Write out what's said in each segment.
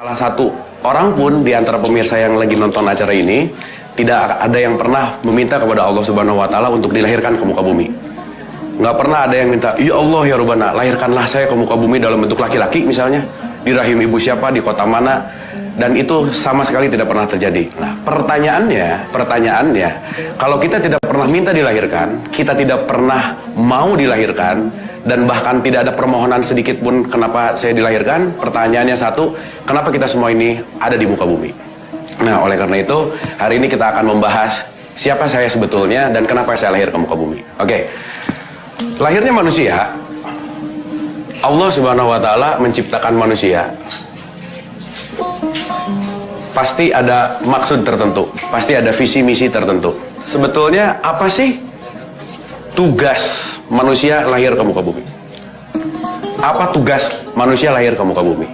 Salah satu orang pun di antara pemirsa yang lagi nonton acara ini tidak ada yang pernah meminta kepada Allah Subhanahu wa Ta'ala untuk dilahirkan ke muka bumi. Nggak pernah ada yang minta, ya Allah ya Rabbana, lahirkanlah saya ke muka bumi dalam bentuk laki-laki misalnya, di rahim ibu siapa, di kota mana, dan itu sama sekali tidak pernah terjadi. Nah, pertanyaannya, kalau kita tidak pernah minta dilahirkan, kita tidak pernah mau dilahirkan, dan bahkan tidak ada permohonan sedikit pun kenapa saya dilahirkan, pertanyaannya satu, kenapa kita semua ini ada di muka bumi? Nah, oleh karena itu, hari ini kita akan membahas siapa saya sebetulnya dan kenapa saya lahir ke muka bumi. Oke. Lahirnya manusia, Allah Subhanahu wa Ta'ala menciptakan manusia. Pasti ada maksud tertentu, pasti ada visi misi tertentu. Sebetulnya apa sih tugas manusia lahir ke muka bumi? Apa tugas manusia lahir ke muka bumi?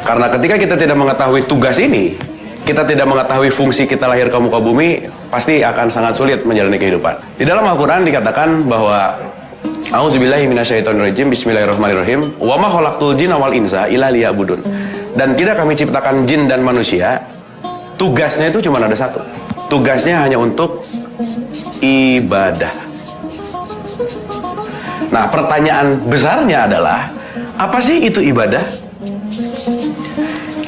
Karena ketika kita tidak mengetahui tugas ini, kita tidak mengetahui fungsi kita lahir ke muka bumi, pasti akan sangat sulit menjalani kehidupan. Di dalam Al-Quran dikatakan bahwa A'udzubillahi minasyaitonirrajim, bismillahirrahmanirrahim, wa ma khalaqtul jinna wal insa illa liya'budun. Dan tidak kami ciptakan jin dan manusia, tugasnya itu cuma ada satu. Tugasnya hanya untuk ibadah. Nah, pertanyaan besarnya adalah, apa sih itu ibadah?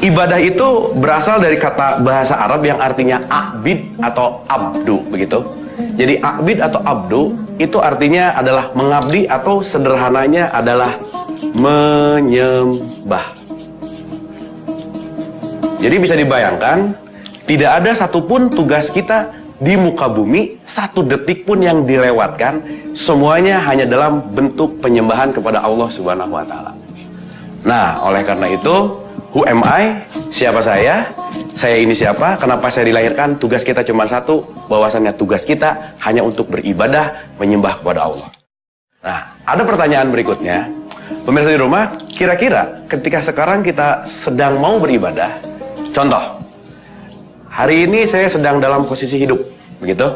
Ibadah itu berasal dari kata bahasa Arab yang artinya abid atau abdu, begitu. Jadi abid atau abdu itu artinya adalah mengabdi atau sederhananya adalah menyembah. Jadi bisa dibayangkan, tidak ada satupun tugas kita di muka bumi, satu detik pun yang dilewatkan, semuanya hanya dalam bentuk penyembahan kepada Allah Subhanahu wa Ta'ala. Nah, oleh karena itu, who am I? Siapa saya? Saya ini siapa? Kenapa saya dilahirkan? Tugas kita cuma satu, bahwasannya tugas kita hanya untuk beribadah, menyembah kepada Allah. Nah, ada pertanyaan berikutnya. Pemirsa di rumah, kira-kira ketika sekarang kita sedang mau beribadah, contoh, hari ini saya sedang dalam posisi hidup, begitu?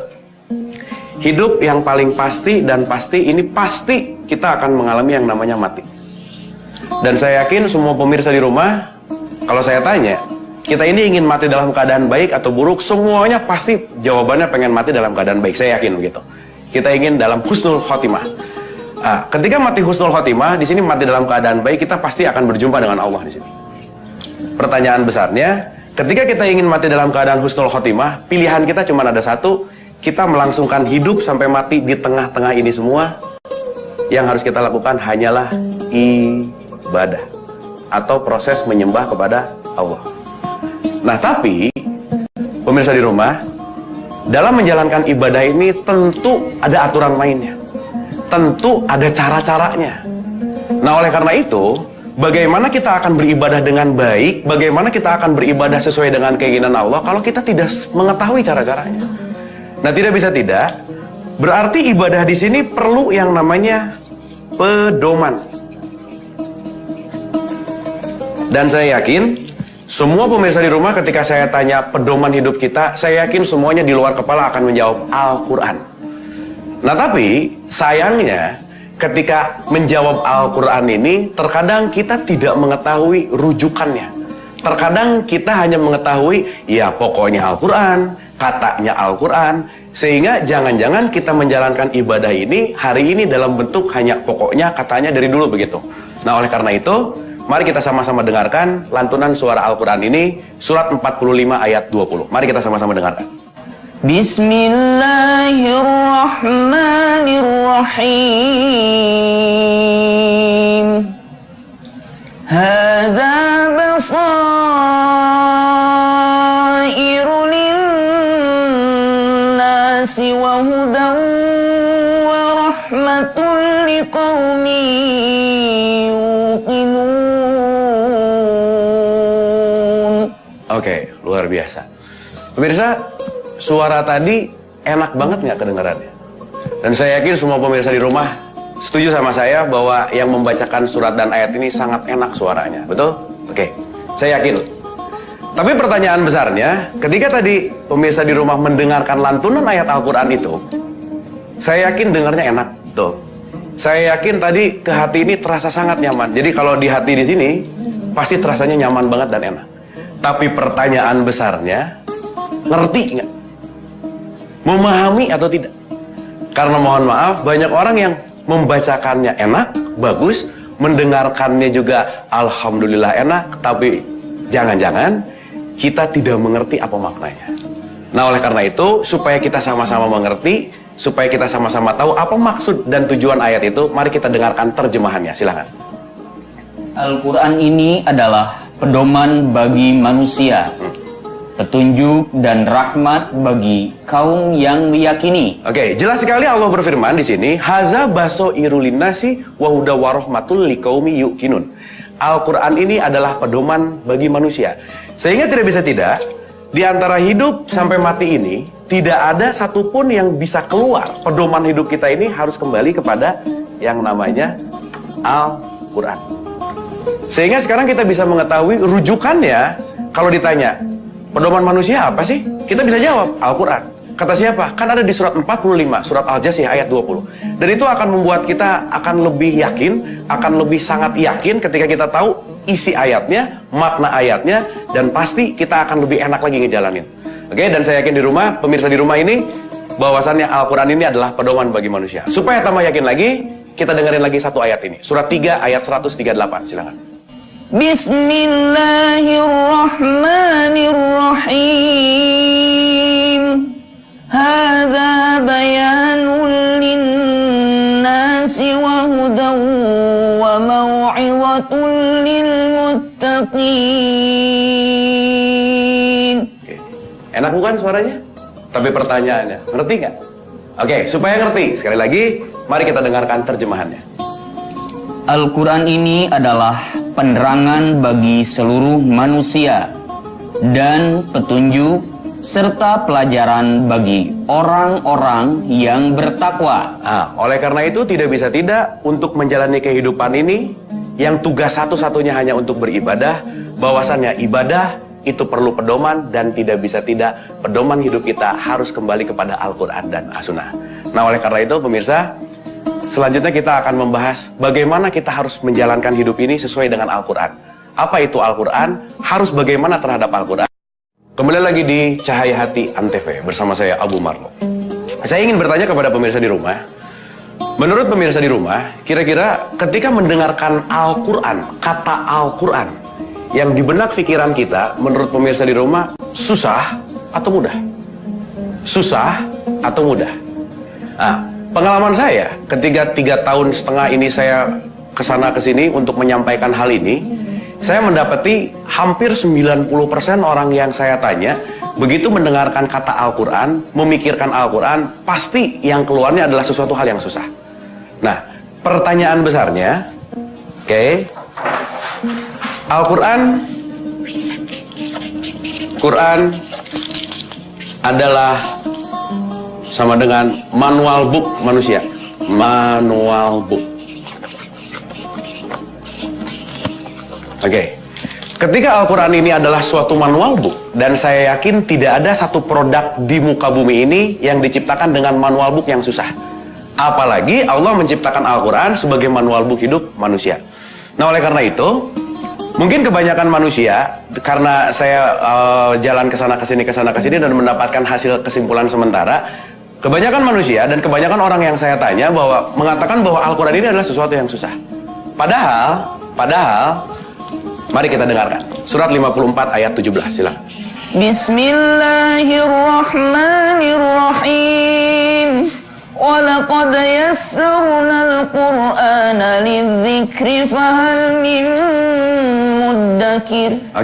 Hidup yang paling pasti dan pasti, ini pasti kita akan mengalami yang namanya mati. Dan saya yakin semua pemirsa di rumah, kalau saya tanya, kita ini ingin mati dalam keadaan baik atau buruk, semuanya pasti jawabannya pengen mati dalam keadaan baik. Saya yakin begitu. Kita ingin dalam husnul khotimah. Nah, ketika mati husnul khotimah, di sini mati dalam keadaan baik, kita pasti akan berjumpa dengan Allah di sini. Pertanyaan besarnya, ketika kita ingin mati dalam keadaan husnul khotimah, pilihan kita cuma ada satu, kita melangsungkan hidup sampai mati di tengah-tengah ini semua. Yang harus kita lakukan hanyalah ibadah atau proses menyembah kepada Allah. Nah, tapi pemirsa di rumah, dalam menjalankan ibadah ini tentu ada aturan mainnya, tentu ada cara-caranya. Nah, oleh karena itu, bagaimana kita akan beribadah dengan baik, bagaimana kita akan beribadah sesuai dengan keinginan Allah kalau kita tidak mengetahui cara-caranya? Nah, tidak bisa tidak, berarti ibadah di sini perlu yang namanya pedoman. Dan saya yakin semua pemirsa di rumah ketika saya tanya pedoman hidup kita, saya yakin semuanya di luar kepala akan menjawab Al-Quran. Nah, tapi sayangnya ketika menjawab Al-Quran ini, terkadang kita tidak mengetahui rujukannya. Terkadang kita hanya mengetahui, ya pokoknya Al-Quran, katanya Al-Quran, sehingga jangan-jangan kita menjalankan ibadah ini hari ini dalam bentuk hanya pokoknya katanya dari dulu begitu. Nah, oleh karena itu, mari kita sama-sama dengarkan lantunan suara Al-Quran ini, surat 45 ayat 20. Mari kita sama-sama dengarkan. Bismillahirrahmanirrahim. Hadza basairu linnasi wa hudan wa rahmatun liqaumin yuqinun. Oke, luar biasa. Pemirsa, suara tadi enak banget nggak kedengarannya? Dan saya yakin semua pemirsa di rumah setuju sama saya bahwa yang membacakan surat dan ayat ini sangat enak suaranya, betul? Oke, saya yakin. Tapi pertanyaan besarnya, ketika tadi pemirsa di rumah mendengarkan lantunan ayat Al-Quran itu, saya yakin dengarnya enak, betul? Saya yakin tadi ke hati ini terasa sangat nyaman. Jadi kalau di hati di sini, pasti terasanya nyaman banget dan enak. Tapi pertanyaan besarnya, ngerti nggak? Memahami atau tidak? Karena mohon maaf, banyak orang yang membacakannya enak, bagus, mendengarkannya juga alhamdulillah enak, tapi jangan-jangan kita tidak mengerti apa maknanya. Nah, oleh karena itu, supaya kita sama-sama mengerti, supaya kita sama-sama tahu apa maksud dan tujuan ayat itu, mari kita dengarkan terjemahannya. Silakan. Al-Quran ini adalah pedoman bagi manusia, petunjuk dan rahmat bagi kaum yang meyakini. Oke, jelas sekali Allah berfirman di sini, haza basoirul linnasi wa huda wa rahmatul liqaumi yuqinun. Al-Quran ini adalah pedoman bagi manusia. Sehingga tidak bisa tidak, di antara hidup sampai mati ini, tidak ada satupun yang bisa keluar. Pedoman hidup kita ini harus kembali kepada yang namanya Al-Quran. Sehingga sekarang kita bisa mengetahui rujukannya. Kalau ditanya, pedoman manusia apa sih? Kita bisa jawab, Al-Quran. Kata siapa? Kan ada di surat 45, surat Al-Jasiyah ayat 20. Dan itu akan membuat kita akan lebih yakin, akan lebih sangat yakin ketika kita tahu isi ayatnya, makna ayatnya, dan pasti kita akan lebih enak lagi ngejalanin. Oke, dan saya yakin di rumah, pemirsa di rumah ini, bahwasannya Al-Quran ini adalah pedoman bagi manusia. Supaya tambah yakin lagi, kita dengerin lagi satu ayat ini. Surat 3 ayat 138, silakan. Bismillahirrahmanirrahim. Hadza bayanun linnasi wa hudan wa mau'izatun lil muttaqin. Enak bukan suaranya? Tapi pertanyaannya, ngerti nggak? Oke, supaya ngerti, sekali lagi, mari kita dengarkan terjemahannya. Al-Quran ini adalah penerangan bagi seluruh manusia dan petunjuk serta pelajaran bagi orang-orang yang bertakwa. Nah, oleh karena itu tidak bisa tidak untuk menjalani kehidupan ini yang tugas satu-satunya hanya untuk beribadah, bahwasannya ibadah itu perlu pedoman dan tidak bisa tidak pedoman hidup kita harus kembali kepada Al-Quran dan As-Sunnah. Nah, oleh karena itu pemirsa, selanjutnya kita akan membahas bagaimana kita harus menjalankan hidup ini sesuai dengan Al-Quran. Apa itu Al-Quran? Harus bagaimana terhadap Al-Quran? Kembali lagi di Cahaya Hati Antv bersama saya Abu Marlo. Saya ingin bertanya kepada pemirsa di rumah. Menurut pemirsa di rumah, kira-kira ketika mendengarkan Al-Quran, kata Al-Quran, yang di benak pikiran kita, menurut pemirsa di rumah, susah atau mudah? Susah atau mudah? Nah, pengalaman saya ketika 3,5 tahun ini saya kesana kesini untuk menyampaikan hal ini, saya mendapati hampir 90% orang yang saya tanya, begitu mendengarkan kata Al-Quran, memikirkan Al-Quran, pasti yang keluarnya adalah sesuatu hal yang susah. Nah, pertanyaan besarnya, Al-Quran adalah sama dengan manual book manusia. Manual book. Ketika Al-Quran ini adalah suatu manual book, dan saya yakin tidak ada satu produk di muka bumi ini yang diciptakan dengan manual book yang susah. Apalagi Allah menciptakan Al-Quran sebagai manual book hidup manusia. Nah, oleh karena itu, mungkin kebanyakan manusia, karena saya jalan kesana kesini dan mendapatkan hasil kesimpulan sementara, kebanyakan manusia dan kebanyakan orang yang saya tanya mengatakan bahwa Al-Quran ini adalah sesuatu yang susah. Padahal, mari kita dengarkan. Surat 54 ayat 17, silakan. Bismillahirrahmanirrahim. وَلَقَدْ يَسَّرْنَا الْقُرْآنَ لِلذِّكْرِ فَهَلْ مِن مُّدَّكِرٍ.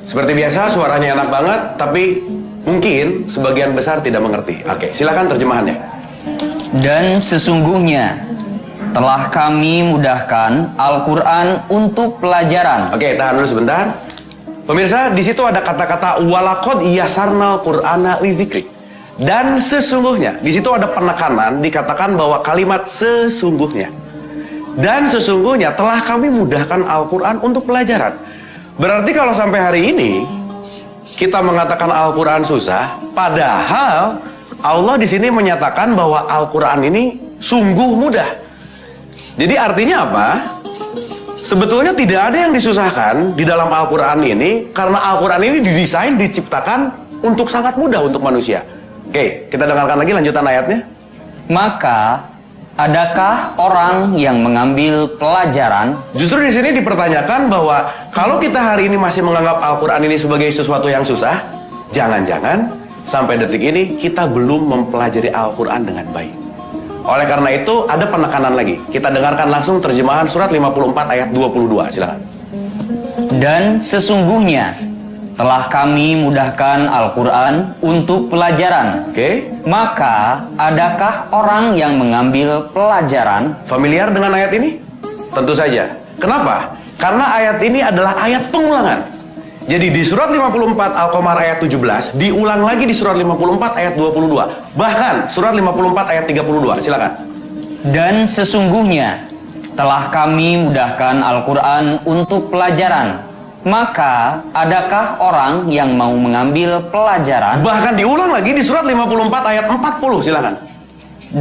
Seperti biasa suaranya enak banget, tapi mungkin sebagian besar tidak mengerti. Silakan terjemahannya. Dan sesungguhnya telah kami mudahkan Al-Quran untuk pelajaran. Tahan dulu sebentar. Pemirsa, di situ ada kata-kata walaqad yasarnal Qur'ana lidzikri. Dan sesungguhnya, di situ ada penekanan, dikatakan bahwa kalimat sesungguhnya. Dan sesungguhnya telah kami mudahkan Al-Quran untuk pelajaran. Berarti kalau sampai hari ini kita mengatakan Al-Quran susah, padahal Allah di sini menyatakan bahwa Al-Quran ini sungguh mudah. Jadi artinya apa? Sebetulnya tidak ada yang disusahkan di dalam Al-Quran ini, karena Al-Quran ini didesain, diciptakan untuk sangat mudah untuk manusia. Oke, kita dengarkan lagi lanjutan ayatnya. Maka adakah orang yang mengambil pelajaran? Justru di sini dipertanyakan bahwa kalau kita hari ini masih menganggap Al-Quran ini sebagai sesuatu yang susah, jangan-jangan sampai detik ini kita belum mempelajari Al-Quran dengan baik. Oleh karena itu ada penekanan lagi. Kita dengarkan langsung terjemahan surat 54 ayat 22. Silakan. Dan sesungguhnya telah kami mudahkan Al-Quran untuk pelajaran. Oke. Maka adakah orang yang mengambil pelajaran? Familiar dengan ayat ini? Tentu saja. Kenapa? Karena ayat ini adalah ayat pengulangan. Jadi di surat 54 Al-Qamar ayat 17 diulang lagi di surat 54 ayat 22. Bahkan surat 54 ayat 32. Silakan. Dan sesungguhnya telah kami mudahkan Al-Quran untuk pelajaran. Maka adakah orang yang mau mengambil pelajaran? Bahkan diulang lagi di surat 54 ayat 40. Silakan.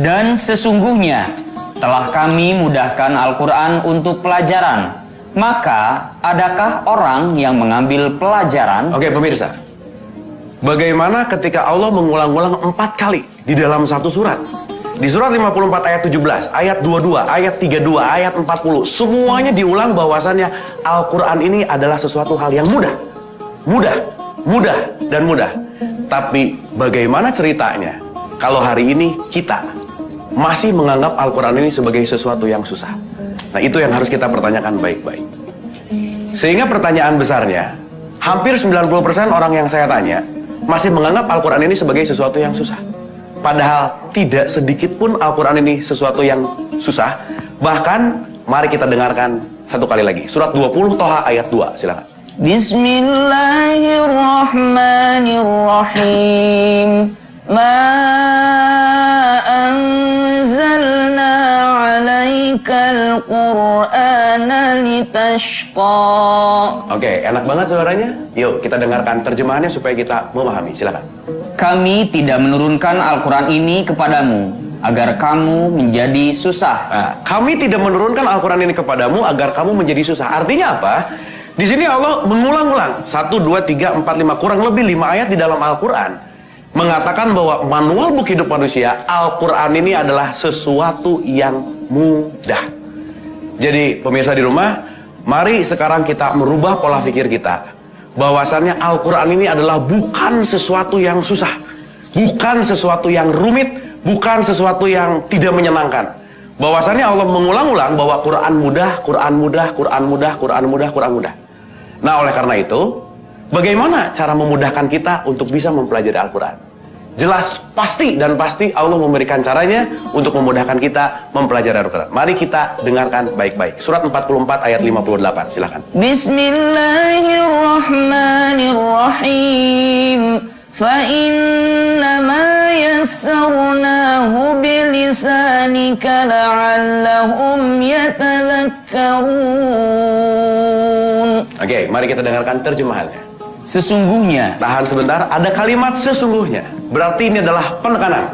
Dan sesungguhnya telah kami mudahkan Al-Quran untuk pelajaran. Maka adakah orang yang mengambil pelajaran? Oke pemirsa, bagaimana ketika Allah mengulang-ulang 4 kali di dalam satu surat? Di surat 54 ayat 17, ayat 22, ayat 32, ayat 40, semuanya diulang bahwasannya Al-Quran ini adalah sesuatu hal yang mudah. Mudah, dan mudah. Tapi bagaimana ceritanya kalau hari ini kita masih menganggap Al-Quran ini sebagai sesuatu yang susah? Nah itu yang harus kita pertanyakan baik-baik. Sehingga pertanyaan besarnya, hampir 90% orang yang saya tanya masih menganggap Al-Quran ini sebagai sesuatu yang susah. Padahal tidak sedikit pun Al-Quran ini sesuatu yang susah. Bahkan mari kita dengarkan satu kali lagi. Surat 20 Toha ayat 2, silakan. Bismillahirrahmanirrahim. Ma anzalna alaikal Qur'ana litashqa. Oke, enak banget suaranya. Yuk kita dengarkan terjemahannya supaya kita memahami. Silakan. Kami tidak menurunkan Al-Quran ini kepadamu agar kamu menjadi susah. Nah, kami tidak menurunkan Al-Quran ini kepadamu agar kamu menjadi susah. Artinya apa? Di sini Allah mengulang-ulang 1, 2, 3, 4, 5 kurang lebih 5 ayat di dalam Al-Quran mengatakan bahwa manual buku hidup manusia, Al-Quran ini adalah sesuatu yang mudah. Jadi pemirsa di rumah, mari sekarang kita merubah pola pikir kita. Bahwasannya Al-Quran ini adalah bukan sesuatu yang susah. Bukan sesuatu yang rumit. Bukan sesuatu yang tidak menyenangkan. Bahwasannya Allah mengulang-ulang bahwa Quran mudah, Quran mudah, Quran mudah, Quran mudah, Quran mudah. Nah oleh karena itu, bagaimana cara memudahkan kita untuk bisa mempelajari Al-Quran? Jelas, pasti dan pasti Allah memberikan caranya untuk memudahkan kita mempelajari Al-Quran. Mari kita dengarkan baik-baik. Surat 44 ayat 58, silakan. Bismillahirrahmanirrahim. Fa innama yassarnahu bilisanika la'allahum yatadhakkarun. Oke, mari kita dengarkan terjemahannya. Sesungguhnya. Tahan sebentar, ada kalimat sesungguhnya. Berarti ini adalah penekanan.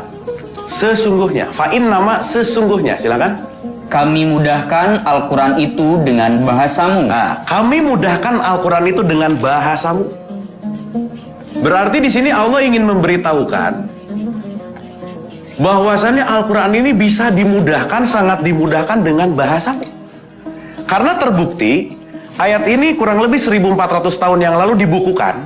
Sesungguhnya. Fa'in nama sesungguhnya. Silakan. Kami mudahkan Al-Quran itu dengan bahasamu. Nah, kami mudahkan Al-Quran itu dengan bahasamu. Berarti di sini Allah ingin memberitahukan bahwasannya Al-Quran ini bisa dimudahkan, sangat dimudahkan dengan bahasamu. Karena terbukti ayat ini kurang lebih 1400 tahun yang lalu dibukukan.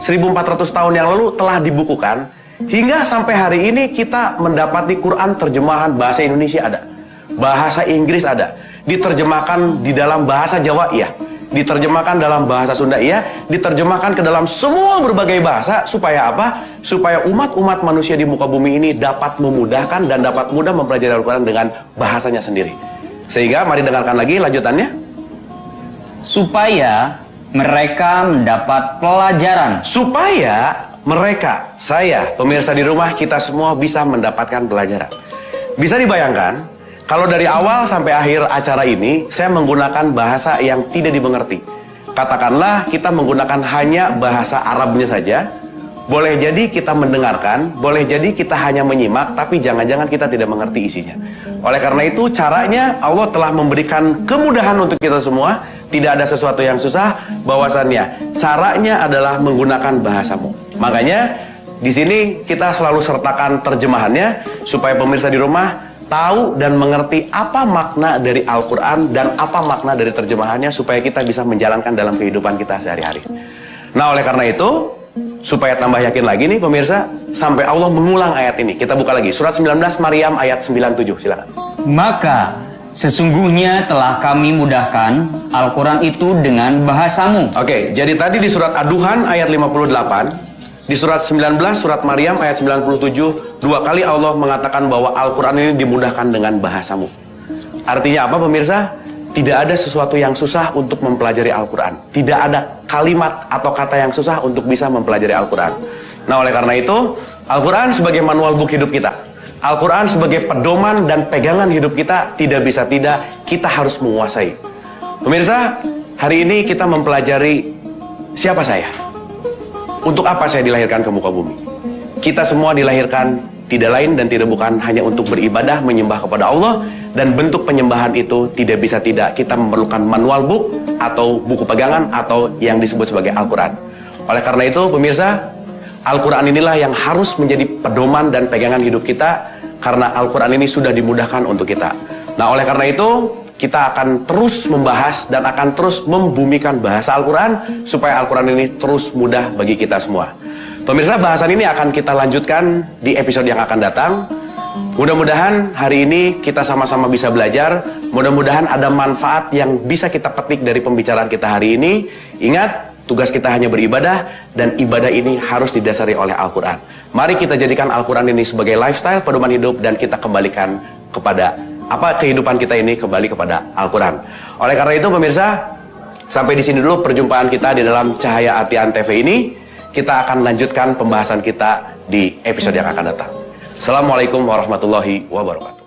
1400 tahun yang lalu telah dibukukan. Hingga sampai hari ini kita mendapati Quran terjemahan bahasa Indonesia ada. Bahasa Inggris ada. Diterjemahkan di dalam bahasa Jawa iya. Diterjemahkan dalam bahasa Sunda iya. Diterjemahkan ke dalam semua berbagai bahasa. Supaya apa? Supaya umat-umat manusia di muka bumi ini dapat memudahkan dan dapat mudah mempelajari Al-Quran dengan bahasanya sendiri. Sehingga mari dengarkan lagi lanjutannya. Supaya mereka mendapat pelajaran. Supaya mereka, saya, pemirsa di rumah, kita semua bisa mendapatkan pelajaran. Bisa dibayangkan, kalau dari awal sampai akhir acara ini, saya menggunakan bahasa yang tidak dimengerti. Katakanlah kita menggunakan hanya bahasa Arabnya saja. Boleh jadi kita mendengarkan, boleh jadi kita hanya menyimak, tapi jangan-jangan kita tidak mengerti isinya. Oleh karena itu, caranya Allah telah memberikan kemudahan untuk kita semua. tidak ada sesuatu yang susah, bahwasannya caranya adalah menggunakan bahasamu. Makanya di sini kita selalu sertakan terjemahannya supaya pemirsa di rumah tahu dan mengerti apa makna dari Al-Quran dan apa makna dari terjemahannya supaya kita bisa menjalankan dalam kehidupan kita sehari-hari. Nah, oleh karena itu, supaya tambah yakin lagi nih pemirsa, sampai Allah mengulang ayat ini. Kita buka lagi, surat 19 Maryam ayat 97, silakan. Maka sesungguhnya telah kami mudahkan Al-Quran itu dengan bahasamu. Oke, jadi tadi di surat Ad-Duhan ayat 58, di surat 19, surat Maryam ayat 97, dua kali Allah mengatakan bahwa Al-Quran ini dimudahkan dengan bahasamu. Artinya apa pemirsa? Tidak ada sesuatu yang susah untuk mempelajari Al-Quran. Tidak ada kalimat atau kata yang susah untuk bisa mempelajari Al-Quran. Nah, oleh karena itu, Al-Quran sebagai manual book hidup kita, Al-Quran sebagai pedoman dan pegangan hidup kita, tidak bisa tidak, kita harus menguasai. Pemirsa, hari ini kita mempelajari siapa saya. Untuk apa saya dilahirkan ke muka bumi? Kita semua dilahirkan tidak lain dan tidak bukan hanya untuk beribadah, menyembah kepada Allah, dan bentuk penyembahan itu tidak bisa tidak, kita memerlukan manual book atau buku pegangan atau yang disebut sebagai Al-Quran. Oleh karena itu, pemirsa, Al-Quran inilah yang harus menjadi pedoman dan pegangan hidup kita, karena Al-Quran ini sudah dimudahkan untuk kita. Nah, oleh karena itu, kita akan terus membahas dan akan terus membumikan bahasa Al-Quran, supaya Al-Quran ini terus mudah bagi kita semua. Pemirsa, bahasan ini akan kita lanjutkan di episode yang akan datang. Mudah-mudahan hari ini kita sama-sama bisa belajar. Mudah-mudahan ada manfaat yang bisa kita petik dari pembicaraan kita hari ini. Ingat, tugas kita hanya beribadah, dan ibadah ini harus didasari oleh Al-Quran. Mari kita jadikan Al-Quran ini sebagai lifestyle, pedoman hidup, dan kita kembalikan kepada kehidupan kita ini kembali kepada Al-Quran. Oleh karena itu pemirsa, sampai di sini dulu perjumpaan kita di dalam Cahaya Atian TV ini. Kita akan lanjutkan pembahasan kita di episode yang akan datang. Assalamualaikum warahmatullahi wabarakatuh.